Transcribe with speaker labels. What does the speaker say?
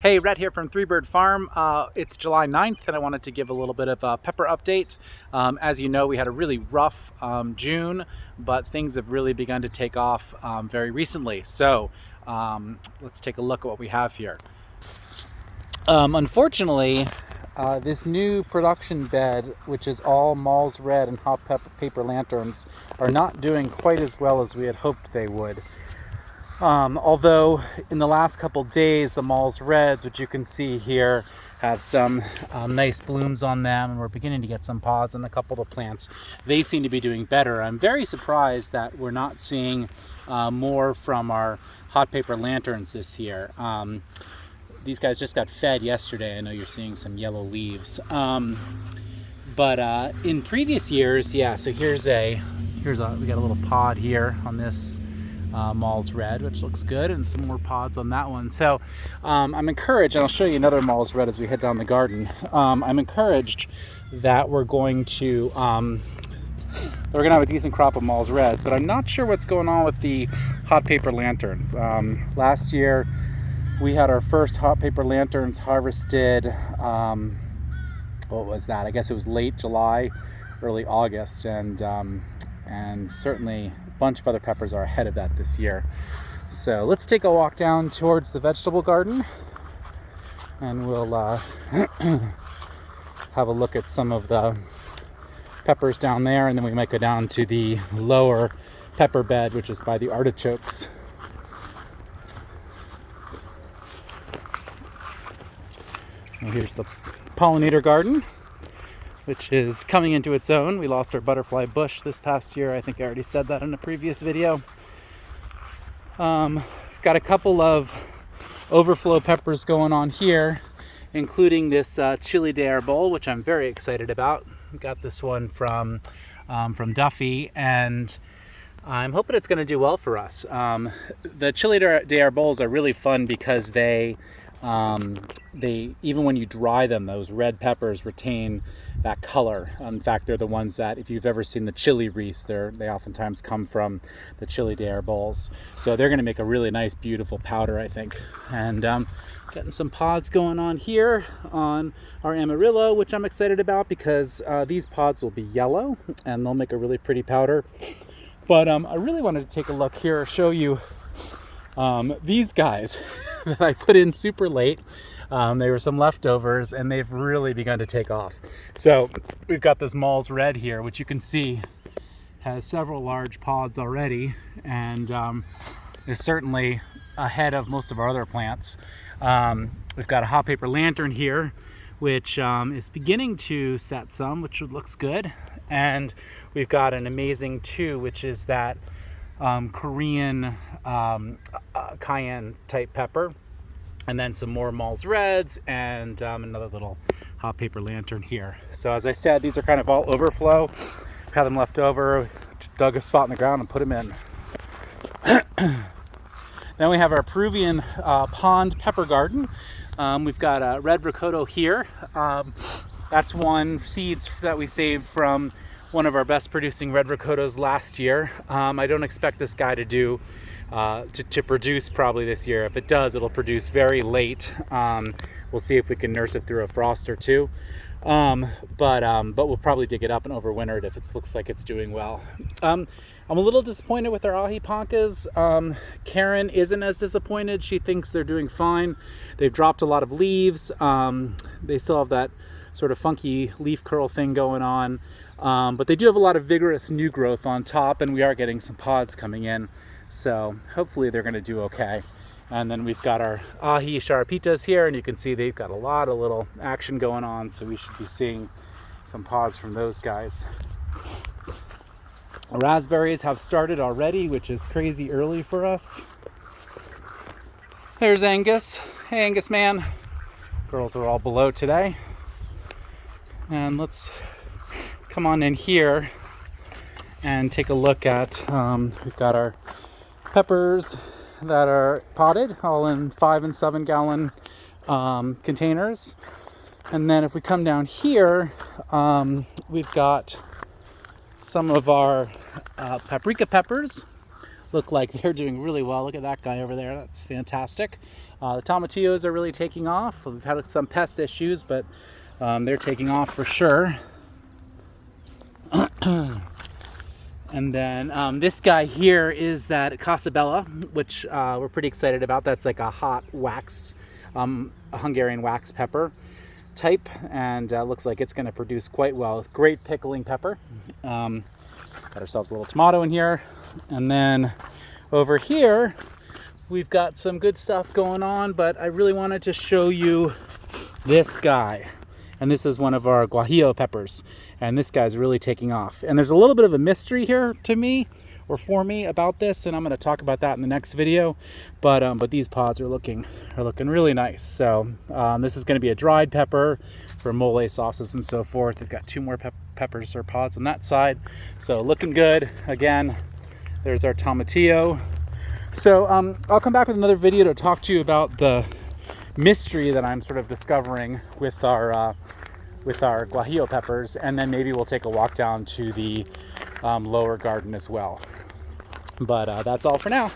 Speaker 1: Hey, Rhett here from Three Bird Farm. It's July 9th and I wanted to give a little bit of a pepper update. As you know, we had a really rough June, but things have really begun to take off very recently. So let's take a look at what we have here. Unfortunately, this new production bed, which is all Maule's red and hot paper lanterns, are not doing quite as well as we had hoped they would. Although in the last couple days, the Maule's reds, which you can see here, have some nice blooms on them, and we're beginning to get some pods on a couple of the plants. They seem to be doing better. I'm very surprised that we're not seeing more from our hot paper lanterns this year. These guys just got fed yesterday. I know you're seeing some yellow leaves. But in previous years, yeah, so we got a little pod here on this Maule's red, which looks good, and some more pods on that one. So I'm encouraged, and I'll show you another Maule's red as we head down the garden. I'm encouraged that we're going to have a decent crop of Maule's reds, but I'm not sure what's going on with the hot paper lanterns. Last year we had our first hot paper lanterns harvested, what was that? I guess it was late July, early August, and certainly a bunch of other peppers are ahead of that this year. So let's take a walk down towards the vegetable garden, and we'll have a look at some of the peppers down there, and then we might go down to the lower pepper bed, which is by the artichokes. And here's the Pollinator Garden, which is coming into its own. We lost our butterfly bush this past year. I think I already said that in a previous video. Got a couple of overflow peppers going on here, including this chili de arbol, which I'm very excited about. Got this one from Duffy, and I'm hoping it's going to do well for us. The chili de arbols are really fun because they even when you dry them, those red peppers retain that color. In fact, they're the ones that, if you've ever seen the chili wreaths, they oftentimes come from the chili de arbols. So they're going to make a really nice, beautiful powder, I think. And getting some pods going on here on our Amarillo, which I'm excited about because these pods will be yellow and they'll make a really pretty powder. But I really wanted to take a look here, show you these guys that I put in super late. They were some leftovers, and they've really begun to take off. So we've got this Maule's red here, which you can see has several large pods already, and is certainly ahead of most of our other plants. We've got a hot paper lantern here, which is beginning to set some, which looks good. And we've got an amazing two, which is that Korean cayenne type pepper, and then some more Maule's reds, and another little hot paper lantern here. So as I said, these are kind of all overflow. We had them left over, dug a spot in the ground and put them in. Then we have our Peruvian pond pepper garden. We've got a red ricotta here. That's one seeds that we saved from one of our best producing red ricottas last year. I don't expect this guy to produce probably this year. If it does, it'll produce very late. We'll see if we can nurse it through a frost or two. But we'll probably dig it up and overwinter it if it looks like it's doing well. I'm a little disappointed with our ahi pankas. Karen isn't as disappointed. She thinks they're doing fine. They've dropped a lot of leaves. They still have that sort of funky leaf curl thing going on. But they do have a lot of vigorous new growth on top, and we are getting some pods coming in. So hopefully they're going to do okay. And then we've got our ahi charapitas here, and you can see they've got a lot of little action going on, so we should be seeing some pods from those guys. Raspberries have started already, which is crazy early for us. There's Angus. Hey, Angus man. Girls are all below today. And let's come on in here and take a look at, we've got our peppers that are potted, all in 5 and 7 gallon containers. And then if we come down here, we've got some of our paprika peppers, look like they're doing really well. Look at that guy over there. That's fantastic. The tomatillos are really taking off. We've had some pest issues, but they're taking off for sure. And then this guy here is that casabella, which we're pretty excited about. That's like a hot wax, a Hungarian wax pepper type, and looks like it's going to produce quite well. It's great pickling pepper. Got ourselves a little tomato in here. And then over here, we've got some good stuff going on, but I really wanted to show you this guy. And this is one of our Guajillo peppers. And this guy's really taking off. And there's a little bit of a mystery here to me, or for me, about this, and I'm going to talk about that in the next video. But these pods are looking really nice. So this is going to be a dried pepper for Maule sauces and so forth. We've got 2 more peppers or pods on that side. So looking good. Again, there's our tomatillo. So I'll come back with another video to talk to you about the mystery that I'm sort of discovering with our Guajillo peppers, and then maybe we'll take a walk down to the lower garden as well. But that's all for now.